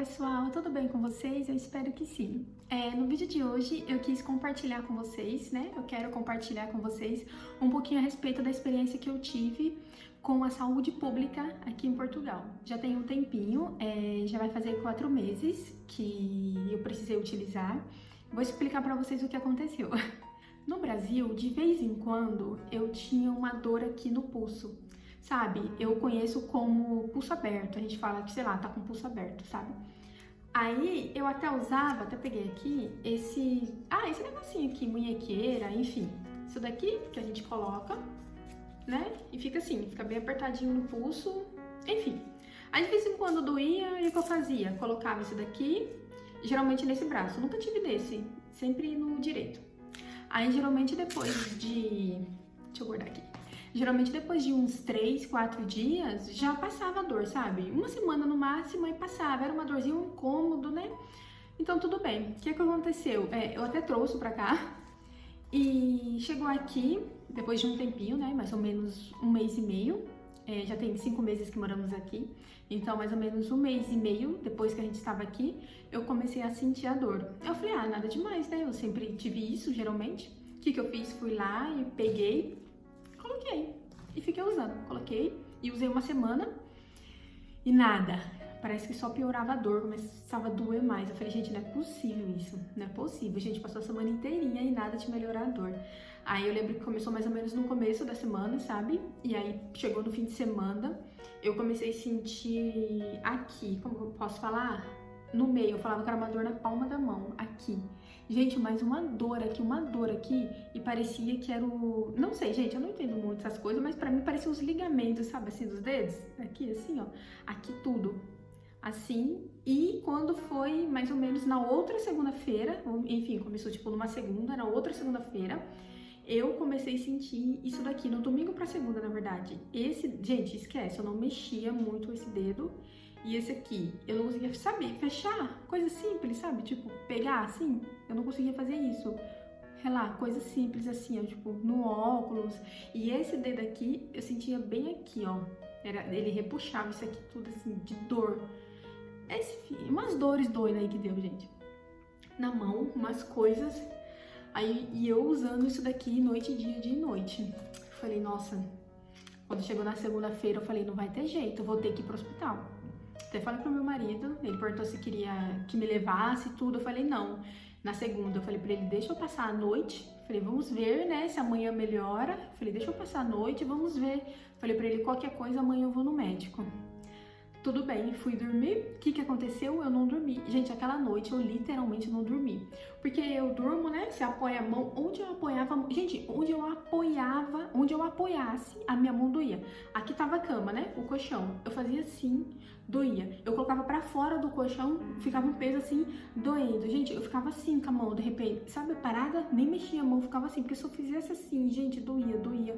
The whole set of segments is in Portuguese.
pessoal, tudo bem com vocês? Eu espero que sim. No vídeo de hoje eu quis compartilhar com vocês, né? Eu quero compartilhar com vocês um pouquinho a respeito da experiência que eu tive com a saúde pública aqui em Portugal. Já tem um tempinho, já vai fazer 4 meses que eu precisei utilizar. Vou explicar para vocês o que aconteceu. No Brasil, de vez em quando, eu tinha uma dor aqui no pulso. Sabe, eu conheço como pulso aberto, a gente fala que, sei lá, tá com pulso aberto, sabe? Aí eu até usava, até peguei aqui, esse negocinho aqui, munhequeira, enfim. Isso daqui que a gente coloca, né? E fica assim, fica bem apertadinho no pulso, enfim. Aí de vez em quando doía, e o que eu fazia? Colocava isso daqui, geralmente nesse braço, nunca tive desse, sempre no direito. Aí geralmente depois de... deixa eu guardar aqui. Geralmente depois de uns 3, 4 dias já passava a dor, sabe? Uma semana no máximo e passava, era uma dorzinha, um incômodo, né? Então tudo bem. O que aconteceu? Eu até trouxe pra cá e chegou aqui depois de um tempinho, né? Mais ou menos 1 mês e meio. Já tem 5 meses que moramos aqui, então mais ou menos 1 mês e meio depois que a gente estava aqui, eu comecei a sentir a dor. Eu falei, nada demais, né? Eu sempre tive isso, geralmente. O que eu fiz? Fui lá e peguei, coloquei e fiquei usando. Coloquei e usei uma semana e nada. Parece que só piorava a dor, começava a doer mais. Eu falei, gente, não é possível isso. Não é possível. Gente, passou a semana inteirinha e nada de melhorar a dor. Aí eu lembro que começou mais ou menos no começo da semana, sabe? E aí chegou no fim de semana, eu comecei a sentir aqui, como eu posso falar? No meio, eu falava que era uma dor na palma da mão, aqui. Gente, mas uma dor aqui, e parecia que era o... Não sei, gente, eu não entendo muito essas coisas, mas pra mim parecia os ligamentos, sabe, assim, dos dedos? Aqui, assim, ó, aqui tudo. Assim, e quando foi mais ou menos na outra segunda-feira, enfim, começou tipo numa segunda, na outra segunda-feira, eu comecei a sentir isso daqui, no domingo pra segunda, na verdade. Gente, esquece, eu não mexia muito esse dedo. E esse aqui, eu não conseguia, sabe, fechar, coisa simples, sabe? Tipo, pegar assim, eu não conseguia fazer isso. Relar, coisa simples assim, ó, tipo, no óculos. E esse dedo aqui, eu sentia bem aqui, ó. Ele repuxava isso aqui tudo assim, de dor. Umas dores doidas aí que deu, gente. Na mão, umas coisas. Aí, e eu usando isso daqui noite e dia e noite. Falei, nossa, quando chegou na segunda-feira, eu falei, não vai ter jeito, eu vou ter que ir pro hospital. Até falei pro meu marido, ele perguntou se queria que me levasse e tudo, eu falei, não. Na segunda, eu falei pra ele, deixa eu passar a noite. Falei, vamos ver, né, se amanhã melhora. Falei, deixa eu passar a noite, vamos ver. Falei pra ele, qualquer coisa, amanhã eu vou no médico. Tudo bem, fui dormir. O que aconteceu? Eu não dormi. Gente, aquela noite eu literalmente não dormi. Porque eu durmo, né? Você apoia a mão. Onde eu apoiava... Gente, onde eu apoiasse, a minha mão doía. Aqui tava a cama, né? O colchão. Eu fazia assim, doía. Eu colocava pra fora do colchão, ficava um peso assim, doendo. Gente, eu ficava assim com a mão, de repente. Sabe, parada? Nem mexia a mão, ficava assim. Porque se eu fizesse assim, gente, doía.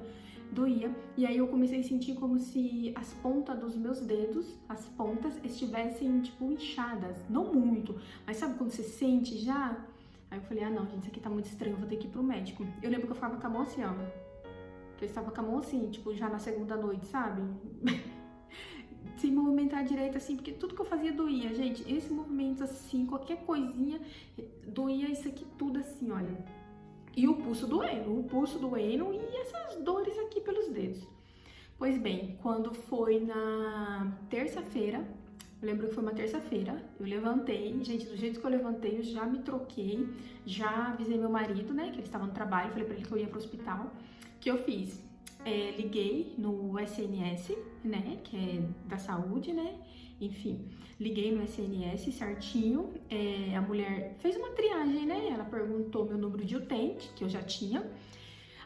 E aí eu comecei a sentir como se as pontas dos meus dedos, as pontas, estivessem, tipo, inchadas. Não muito, mas sabe quando você sente já? Aí eu falei, não, gente, isso aqui tá muito estranho, vou ter que ir pro médico. Eu lembro que eu ficava com a mão assim, ó. Eu estava com a mão assim, tipo, já na segunda noite, sabe? Sem movimentar direito, assim, porque tudo que eu fazia doía, gente. Esse movimento, assim, qualquer coisinha, doía isso aqui tudo assim, olha. E o pulso doendo e essas dores aqui pelos dedos. Pois bem, quando foi na terça-feira, eu lembro que foi uma terça-feira, eu levantei, gente, do jeito que eu levantei, eu já me troquei, já avisei meu marido, né, que ele estava no trabalho, falei pra ele que eu ia pro hospital. O que eu fiz? Liguei no SNS, né, que é da saúde, né, enfim, liguei no SNS certinho, a mulher fez uma triagem, né, ela perguntou meu número de utente, que eu já tinha,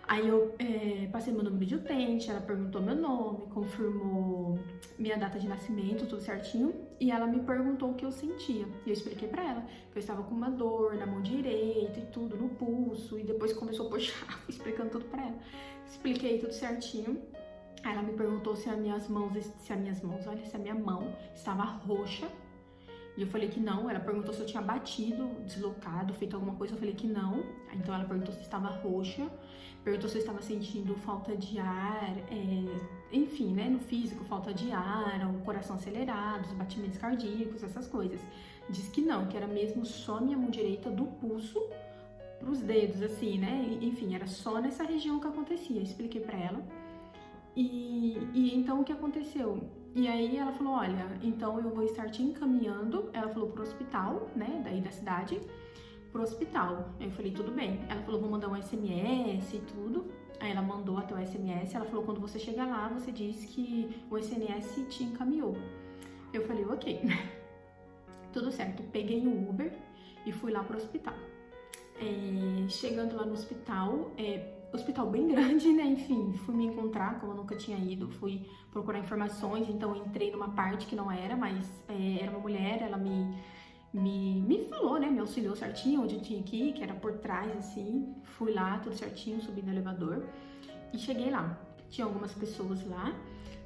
aí eu passei meu número de utente, ela perguntou meu nome, confirmou minha data de nascimento, tudo certinho, e ela me perguntou o que eu sentia, e eu expliquei pra ela que eu estava com uma dor na mão direita e tudo, no pulso, e depois começou a puxar, explicando tudo pra ela, expliquei tudo certinho. Aí ela me perguntou se a minha mão estava roxa. E eu falei que não. Ela perguntou se eu tinha batido, deslocado, feito alguma coisa. Eu falei que não. Então ela perguntou se estava roxa. perguntou se eu estava sentindo falta de ar, enfim, né, no físico, falta de ar, o coração acelerado, os batimentos cardíacos, essas coisas. Disse que não, que era mesmo só minha mão direita do pulso pros dedos, assim, né, enfim, era só nessa região que acontecia. Eu expliquei pra ela. E então o que aconteceu? E aí ela falou, olha, então eu vou estar te encaminhando, ela falou, pro hospital, né, daí da cidade, pro hospital. Aí eu falei, tudo bem. Ela falou, vou mandar um SMS e tudo. Aí ela mandou até o SMS, ela falou, quando você chegar lá, você diz que o SNS te encaminhou. Eu falei, ok. Tudo certo. Peguei o Uber e fui lá pro hospital. Chegando lá no hospital, hospital bem grande, né? Enfim, fui me encontrar, como eu nunca tinha ido, fui procurar informações, então eu entrei numa parte que não era, mas era uma mulher, ela me falou, né? Me auxiliou certinho onde eu tinha que ir, que era por trás, assim. Fui lá, tudo certinho, subi no elevador e cheguei lá. Tinha algumas pessoas lá,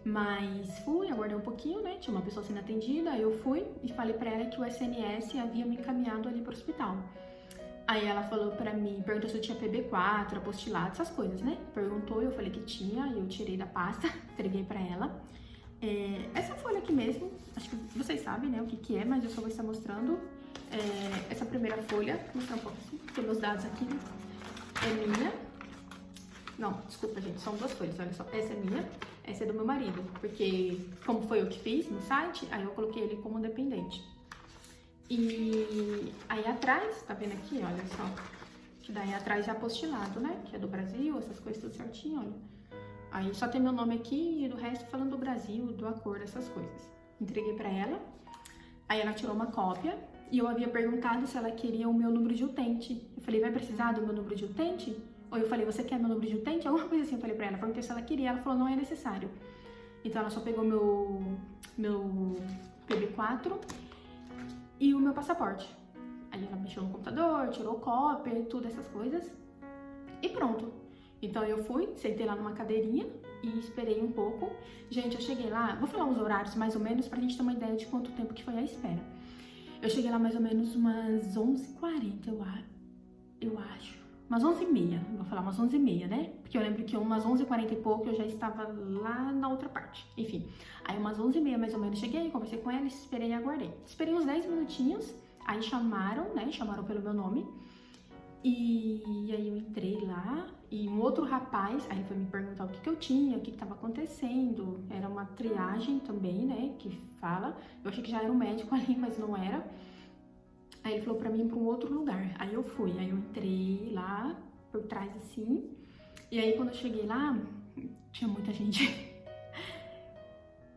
mas fui, aguardei um pouquinho, né? Tinha uma pessoa sendo atendida, aí eu fui e falei pra ela que o SNS havia me encaminhado ali pro hospital. Aí ela falou pra mim, perguntou se eu tinha PB4, apostilado, essas coisas, né? Perguntou, eu falei que tinha, e eu tirei da pasta, entreguei pra ela. Essa folha aqui mesmo, acho que vocês sabem, né, o que é, mas eu só vou estar mostrando essa primeira folha, vou mostrar um pouco assim, tem meus dados aqui, é minha. Não, desculpa, gente, são duas folhas, olha só, essa é minha, essa é do meu marido, porque como foi eu que fiz no site, aí eu coloquei ele como dependente. E aí atrás, tá vendo aqui, olha só, que daí atrás é apostilado, né, que é do Brasil, essas coisas tudo certinho, olha. Aí só tem meu nome aqui e do resto falando do Brasil, do acordo, essas coisas. Entreguei pra ela, aí ela tirou uma cópia e eu havia perguntado se ela queria o meu número de utente. Eu falei, vai precisar do meu número de utente? Ou eu falei, você quer meu número de utente? Alguma coisa assim eu falei pra ela, perguntei se ela queria, ela falou, não é necessário. Então ela só pegou meu PB4 e o meu passaporte. Aí ela mexeu no computador, tirou cópia, tudo essas coisas e pronto. Então eu fui, sentei lá numa cadeirinha e esperei um pouco. Gente, eu cheguei lá, vou falar os horários mais ou menos pra gente ter uma ideia de quanto tempo que foi a espera. Eu cheguei lá mais ou menos umas 11h40, eu acho. Umas 11h30, vou falar umas 11h30, né? Porque eu lembro que umas 11h40 e pouco eu já estava lá na outra parte. Enfim, aí umas 11h30 mais ou menos cheguei, conversei com ela, esperei e aguardei. Esperei uns 10 minutinhos, aí chamaram, né? Chamaram pelo meu nome. E aí eu entrei lá e um outro rapaz, aí ele foi me perguntar o que eu tinha, o que estava acontecendo. Era uma triagem também, né, que fala. Eu achei que já era um médico ali, mas não era. Aí ele falou pra mim ir pra um outro lugar. Aí eu fui, aí eu entrei lá por trás assim. E aí quando eu cheguei lá, tinha muita gente.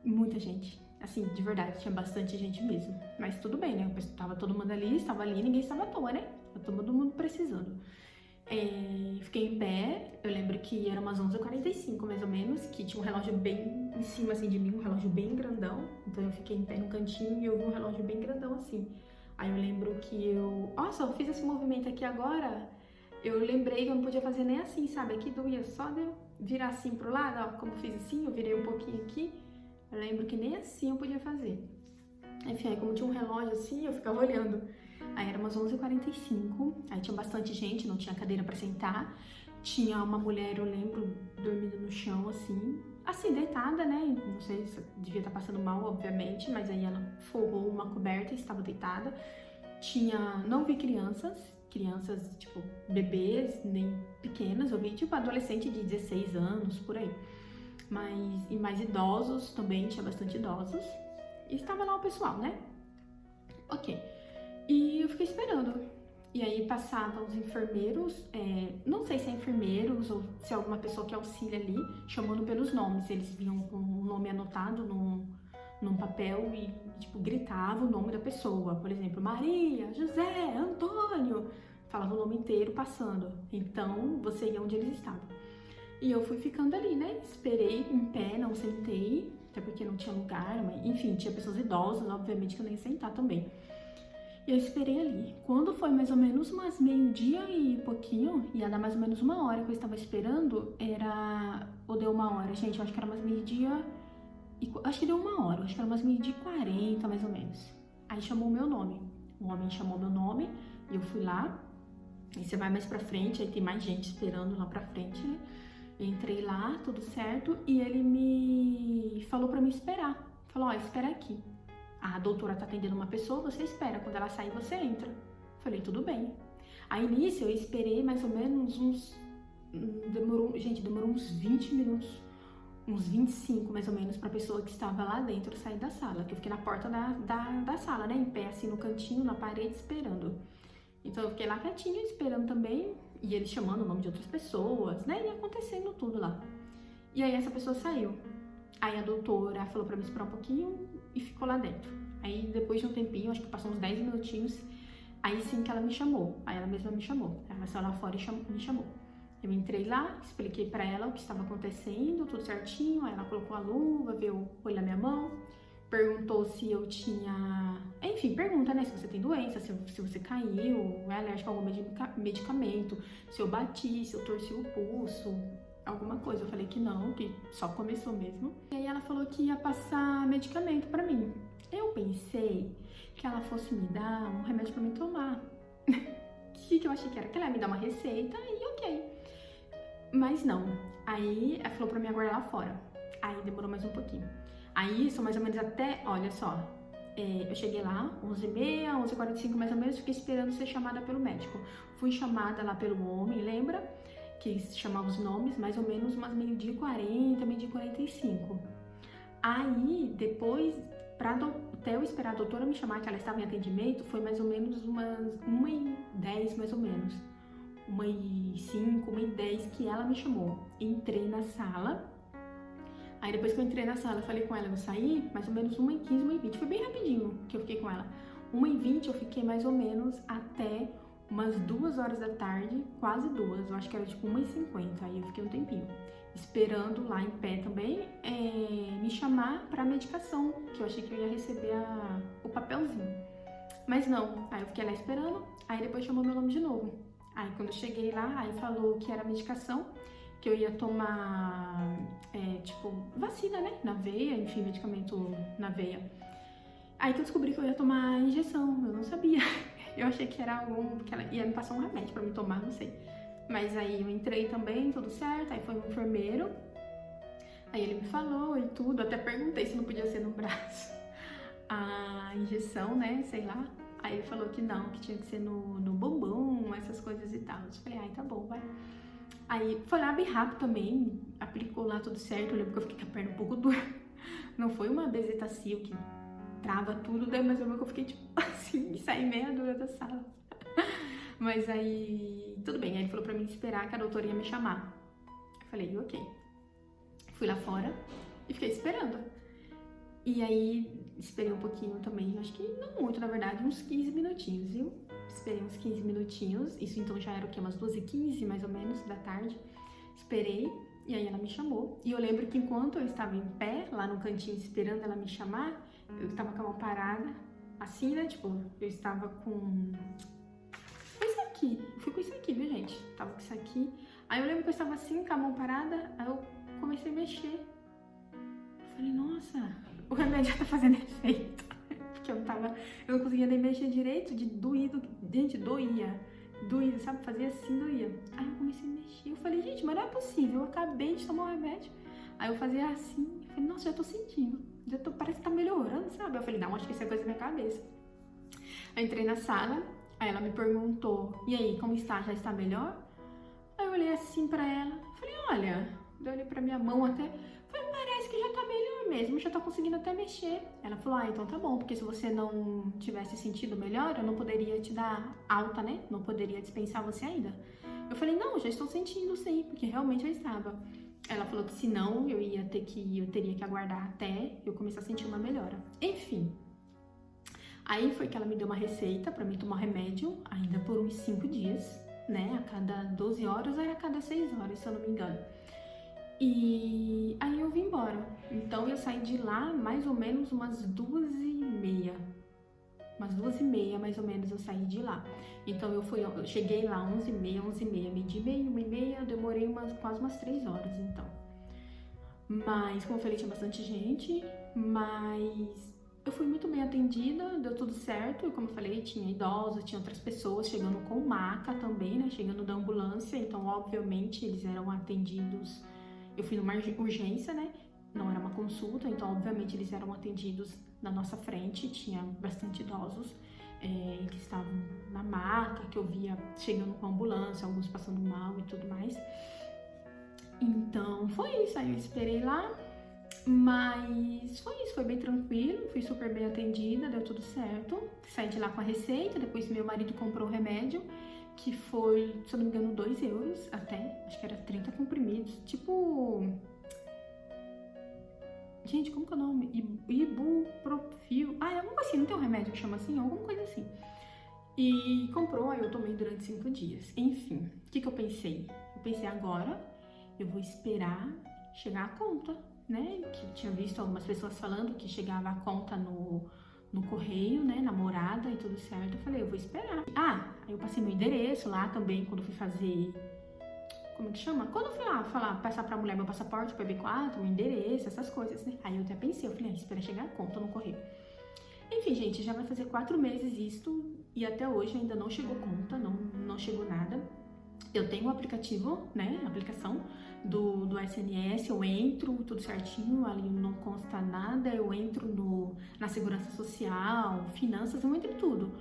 Muita gente. Assim, de verdade, tinha bastante gente mesmo. Mas tudo bem, né? Tava todo mundo ali, estava ali, ninguém estava à toa, né? Tava todo mundo precisando. Fiquei em pé, eu lembro que era umas 11h45 mais ou menos, que tinha um relógio bem em cima assim de mim, um relógio bem grandão. Então eu fiquei em pé no cantinho e eu vi um relógio bem grandão assim. Aí eu lembro que nossa, eu fiz esse movimento aqui agora, eu lembrei que eu não podia fazer nem assim, sabe? Aqui doía só de eu virar assim pro lado, ó, como eu fiz assim, eu virei um pouquinho aqui. Eu lembro que nem assim eu podia fazer. Enfim, aí como tinha um relógio assim, eu ficava olhando. Aí era umas 11h45, aí tinha bastante gente, não tinha cadeira pra sentar. Tinha uma mulher, eu lembro, dormindo no chão, assim, deitada, né? Não sei se devia estar passando mal, obviamente, mas aí ela forrou uma coberta e estava deitada. Não vi crianças, tipo, bebês, nem pequenas, eu vi, tipo, adolescente de 16 anos, por aí. E mais idosos também, tinha bastante idosos. E estava lá o pessoal, né? Ok. E eu fiquei esperando. E aí passavam os enfermeiros, não sei se é enfermeiros ou se é alguma pessoa que auxilia ali, chamando pelos nomes. Eles vinham com o nome anotado num papel e, tipo, gritavam o nome da pessoa. Por exemplo, Maria, José, Antônio. Falava o nome inteiro passando. Então, você ia onde eles estavam. E eu fui ficando ali, né? Esperei em pé, não sentei, até porque não tinha lugar, mas, enfim, tinha pessoas idosas, obviamente que eu nem ia sentar também. E eu esperei ali. Quando foi mais ou menos umas meio-dia e pouquinho, ia dar mais ou menos 1 hora que eu estava esperando, ou deu 1 hora, gente, eu acho que era umas meio-dia, acho que deu 1 hora, acho que era umas meio-dia e 40, mais ou menos. Aí chamou o meu nome, o homem chamou meu nome, e eu fui lá, Aí você vai mais pra frente, aí tem mais gente esperando lá pra frente, né? Eu entrei lá, tudo certo, e ele me falou pra me esperar. Falou, ó, espera aqui. A doutora tá atendendo uma pessoa, você espera. Quando ela sair, você entra. Falei, tudo bem. Aí nisso eu esperei mais ou menos uns... demorou uns 20 minutos, uns 25 mais ou menos, pra pessoa que estava lá dentro sair da sala. Que eu fiquei na porta da sala, né? Em pé, assim, no cantinho, na parede, esperando. Então eu fiquei lá quietinha, esperando também. E eles chamando o nome de outras pessoas, né? E acontecendo tudo lá. E aí essa pessoa saiu. Aí a doutora falou pra mim esperar um pouquinho e ficou lá dentro. Aí depois de um tempinho, acho que passou uns 10 minutinhos, aí sim que ela me chamou. Aí ela mesma me chamou. Ela saiu lá fora e me chamou. Eu entrei lá, expliquei pra ela o que estava acontecendo, tudo certinho. Aí ela colocou a luva, veio olhar minha mão, perguntou se eu tinha... Enfim, pergunta, né? Se você tem doença, se você caiu, é alérgico a algum medicamento, se eu bati, se eu torci o pulso, alguma coisa. Eu falei que não, que só começou mesmo. E aí ela falou que ia passar medicamento pra mim. Eu pensei que ela fosse me dar um remédio pra mim tomar. Que eu achei que era que ela ia me dar uma receita e ok. Mas não. Aí ela falou pra mim aguardar lá fora. Aí demorou mais um pouquinho. Aí isso mais ou menos até, olha só, eu cheguei lá, 11h30, 11h45 mais ou menos, fiquei esperando ser chamada pelo médico. Fui chamada lá pelo homem, lembra? Que chamava os nomes, mais ou menos umas 12h40, 12h45. Aí, depois, até eu esperar a doutora me chamar, que ela estava em atendimento, foi mais ou menos umas 1h10, mais ou menos. 1h05, 1h10 que ela me chamou. Entrei na sala. Aí depois que eu entrei na sala, eu falei com ela, eu saí mais ou menos 1h15, 1h20. Foi bem rapidinho que eu fiquei com ela. 1h20 eu fiquei mais ou menos até umas 2 horas da tarde, quase 2. Eu acho que era tipo 1h50. Aí eu fiquei um tempinho esperando lá em pé também me chamar pra medicação, que eu achei que eu ia receber o papelzinho. Mas não. Aí eu fiquei lá esperando, aí depois chamou meu nome de novo. Aí quando eu cheguei lá, aí falou que era medicação, que eu ia tomar, tipo, vacina, né? Na veia, enfim, medicamento na veia. Aí que eu descobri que eu ia tomar injeção, eu não sabia. Eu achei que era que ela ia me passar um remédio pra me tomar, não sei. Mas aí eu entrei também, tudo certo, aí foi um enfermeiro. Aí ele me falou e tudo, até perguntei se não podia ser no braço a injeção, né? Sei lá. Aí ele falou que não, que tinha que ser no bumbum, essas coisas e tal. Eu falei, ai, tá bom, vai. Aí foi lá bem rápido também, aplicou lá tudo certo. Eu lembro que eu fiquei com a perna um pouco dura. Não foi uma bezetacil que trava tudo, daí, mas eu lembro que eu fiquei tipo assim, saí meia dura da sala. Mas aí, tudo bem. Aí ele falou pra mim esperar que a doutora ia me chamar. Eu falei, ok. Fui lá fora e fiquei esperando. E aí, esperei um pouquinho também, acho que não muito, na verdade, uns 15 minutinhos, viu? Esperei uns 15 minutinhos, isso então já era o quê? Umas 2h15, mais ou menos, da tarde. Esperei, e aí ela me chamou. E eu lembro que enquanto eu estava em pé, lá no cantinho, esperando ela me chamar, eu estava com a mão parada, assim, né? Tipo, eu estava com... Foi isso aqui, fui com isso aqui, viu, gente? Tava com isso aqui. Aí eu lembro que eu estava assim, com a mão parada, aí eu comecei a mexer. Eu falei, nossa, o remédio já tá fazendo efeito. Porque eu não conseguia nem mexer direito, de doído. Gente, doía, sabe? Fazia assim, doía. Aí eu comecei a mexer, eu falei, gente, mas não é possível, eu acabei de tomar um remédio. Aí eu fazia assim, eu falei, nossa, já tô sentindo, parece que tá melhorando, sabe? Eu falei, não, acho que isso é coisa da minha cabeça. Eu entrei na sala, aí ela me perguntou, e aí, como está? Já está melhor? Aí eu olhei assim pra ela, falei, olha, eu olhei pra minha mão até, falei, parece que já tá melhor mesmo, já tá conseguindo até mexer. Ela falou, ah, então tá bom, porque se você não tivesse sentido melhor, eu não poderia te dar alta, né? Não poderia dispensar você ainda. Eu falei, não, já estou sentindo sim, porque realmente eu estava. Ela falou que se não, eu teria que aguardar até eu começar a sentir uma melhora. Enfim. Aí foi que ela me deu uma receita pra mim tomar remédio, ainda por uns 5 dias, né? A cada 12 horas, era a cada 6 horas, se eu não me engano. E aí eu vim embora. Então eu saí de lá mais ou menos umas 2h30. Umas 2h30 mais ou menos eu saí de lá. Então eu cheguei lá 11h30, meio-dia e meia, 1h30, eu demorei quase umas 3 horas então. Mas, como eu falei, tinha bastante gente, mas Eu fui muito bem atendida, deu tudo certo. E como eu falei, tinha idosos, tinha outras pessoas chegando com maca também, né? Chegando da ambulância. Então, obviamente, eles eram atendidos. Eu fui numa urgência, né? Não era uma consulta. Então, obviamente, eles eram atendidos na nossa frente. Tinha bastante idosos que estavam na maca, que eu via chegando com a ambulância, alguns passando mal e tudo mais. Então, foi isso. Aí eu esperei lá. Mas foi isso, foi bem tranquilo, fui super bem atendida, deu tudo certo. Saí de lá com a receita, depois meu marido comprou o remédio, que foi, se eu não me engano, 2 euros até, acho que era 30 comprimidos, tipo... Gente, como que é o nome? Ibuprofil. É alguma coisa assim, não tem um remédio que chama assim? Alguma coisa assim. E comprou, aí eu tomei durante 5 dias. Enfim, o que eu pensei? Eu pensei, agora eu vou esperar chegar a conta, né? Que eu tinha visto algumas pessoas falando que chegava a conta no correio, né? Na morada e tudo certo. Eu falei, eu vou esperar. Aí eu passei meu endereço lá também, quando eu fui fazer... Como que chama? Quando eu fui lá passar pra mulher meu passaporte, o PB4, o endereço, essas coisas, né? Aí eu até pensei, eu falei, espera chegar a conta no correio. Enfim, gente, já vai fazer 4 meses isto e até hoje ainda não chegou conta, não chegou nada. Eu tenho o aplicativo, né, a aplicação do SNS, eu entro tudo certinho, ali não consta nada, eu entro na segurança social, finanças, eu entro em tudo.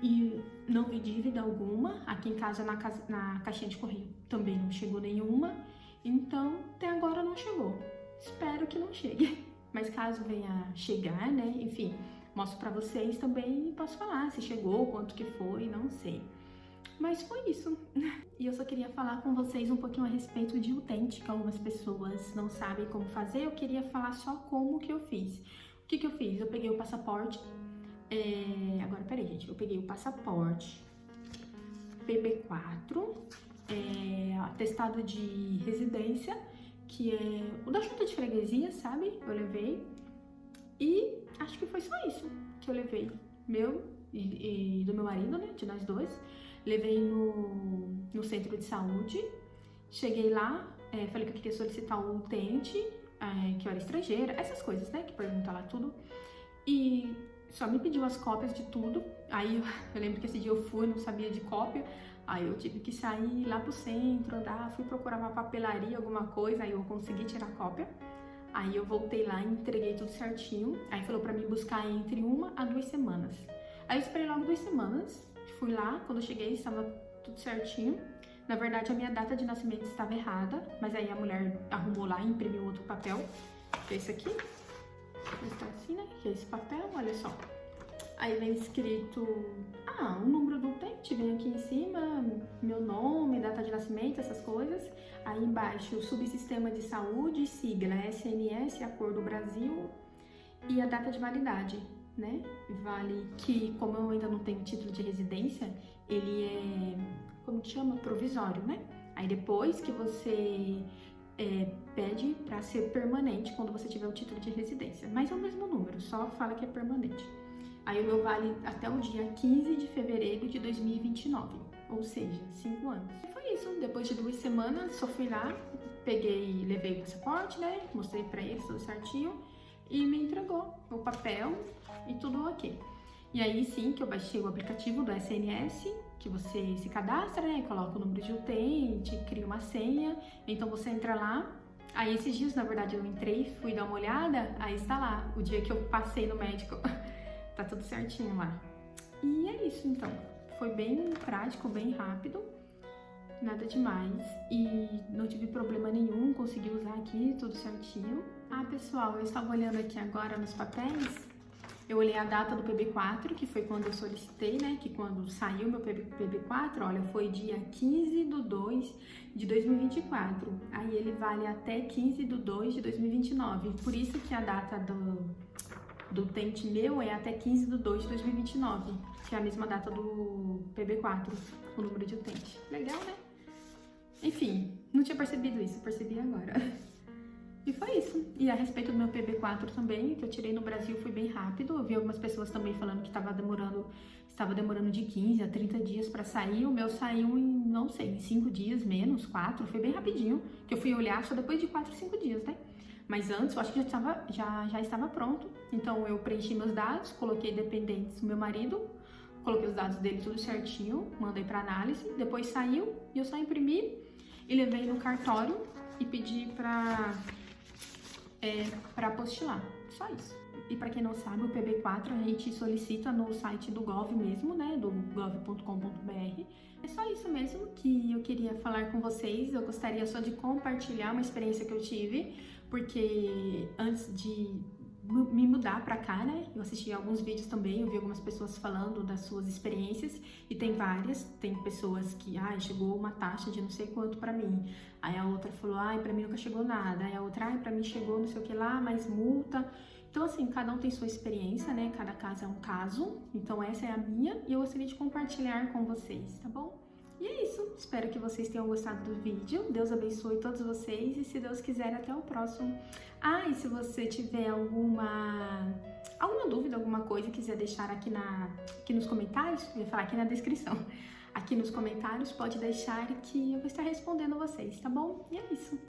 E não vi dívida alguma, aqui em casa, na caixinha de correio também não chegou nenhuma, então até agora não chegou. Espero que não chegue, mas caso venha chegar, né, enfim, mostro pra vocês também e posso falar se chegou, quanto que foi, não sei. Mas foi isso. E eu só queria falar com vocês um pouquinho a respeito de utente, que algumas pessoas não sabem como fazer. Eu queria falar só como que eu fiz. O que eu fiz? Eu peguei o passaporte. Agora, peraí, gente. Eu peguei o passaporte, PB4, atestado de residência, que é o da junta de freguesia, sabe? Eu levei. E acho que foi só isso que eu levei. Meu e do meu marido, né? De nós dois. Levei no centro de saúde, cheguei lá, falei que eu queria solicitar o utente, que eu era estrangeira, essas coisas, né, que pergunta lá tudo, e só me pediu as cópias de tudo. Aí eu lembro que esse dia eu fui, não sabia de cópia, aí eu tive que sair lá pro centro, fui procurar uma papelaria, alguma coisa, aí eu consegui tirar cópia. Aí eu voltei lá e entreguei tudo certinho, aí falou pra mim buscar entre 1 a 2 semanas. Aí eu esperei logo 2 semanas, fui lá, quando eu cheguei estava tudo certinho. Na verdade, a minha data de nascimento estava errada, mas aí a mulher arrumou lá e imprimiu outro papel, que é esse aqui. Está assim, né? Que é esse papel, olha só. Aí vem escrito, o número do utente, vem aqui em cima, meu nome, data de nascimento, essas coisas. Aí embaixo, o subsistema de saúde, sigla SNS, Acordo Brasil, e a data de validade, né? Vale que, como eu ainda não tenho título de residência, ele é, como que chama? Provisório, né? Aí depois que você pede para ser permanente quando você tiver o título de residência. Mas é o mesmo número, só fala que é permanente. Aí o meu vale até o dia 15 de fevereiro de 2029, ou seja, 5 anos. E foi isso, depois de 2 semanas, só fui lá, levei o passaporte, né? Mostrei para eles tudo certinho e me entregou o papel e tudo ok. E aí sim que eu baixei o aplicativo do SNS, que você se cadastra, né? Coloca o número de utente, cria uma senha, então você entra lá. Aí esses dias, na verdade, eu entrei, fui dar uma olhada, aí está lá, o dia que eu passei no médico, tá tudo certinho lá. E é isso então, foi bem prático, bem rápido, nada demais, e não tive problema nenhum, consegui usar aqui tudo certinho. Pessoal, eu estava olhando aqui agora nos papéis, eu olhei a data do PB4, que foi quando eu solicitei, né, que quando saiu meu PB4, olha, foi dia 15/2 de 2024, aí ele vale até 15/2 de 2029, por isso que a data do utente meu é até 15/2 de 2029, que é a mesma data do PB4, o número de utente. Legal, né? Enfim, não tinha percebido isso, percebi agora. E foi isso. E a respeito do meu PB4 também, que eu tirei no Brasil, foi bem rápido. Eu vi algumas pessoas também falando que estava demorando de 15 a 30 dias para sair. O meu saiu em, não sei, em 5 dias, menos, 4. Foi bem rapidinho, que eu fui olhar só depois de 4, 5 dias, né? Mas antes, eu acho que já estava pronto. Então, eu preenchi meus dados, coloquei dependentes do meu marido, coloquei os dados dele tudo certinho, mandei para análise, depois saiu e eu só imprimi e levei no cartório e pedi para apostilar. Só isso. E para quem não sabe, o PB4 a gente solicita no site do Gov mesmo, né, do gov.com.br. É só isso mesmo que eu queria falar com vocês. Eu gostaria só de compartilhar uma experiência que eu tive, porque antes de me mudar pra cá, né, eu assisti alguns vídeos também, eu vi algumas pessoas falando das suas experiências, e tem várias. Tem pessoas que, chegou uma taxa de não sei quanto pra mim, aí a outra falou, pra mim nunca chegou nada, aí a outra, pra mim chegou não sei o que lá, mas multa. Então, assim, cada um tem sua experiência, né? Cada caso é um caso. Então, essa é a minha e eu gostaria de compartilhar com vocês, tá bom? E é isso. Espero que vocês tenham gostado do vídeo. Deus abençoe todos vocês e, se Deus quiser, até o próximo. E se você tiver alguma dúvida, alguma coisa, quiser deixar aqui nos comentários, eu ia falar aqui na descrição. Aqui nos comentários, pode deixar que eu vou estar respondendo vocês, tá bom? E é isso.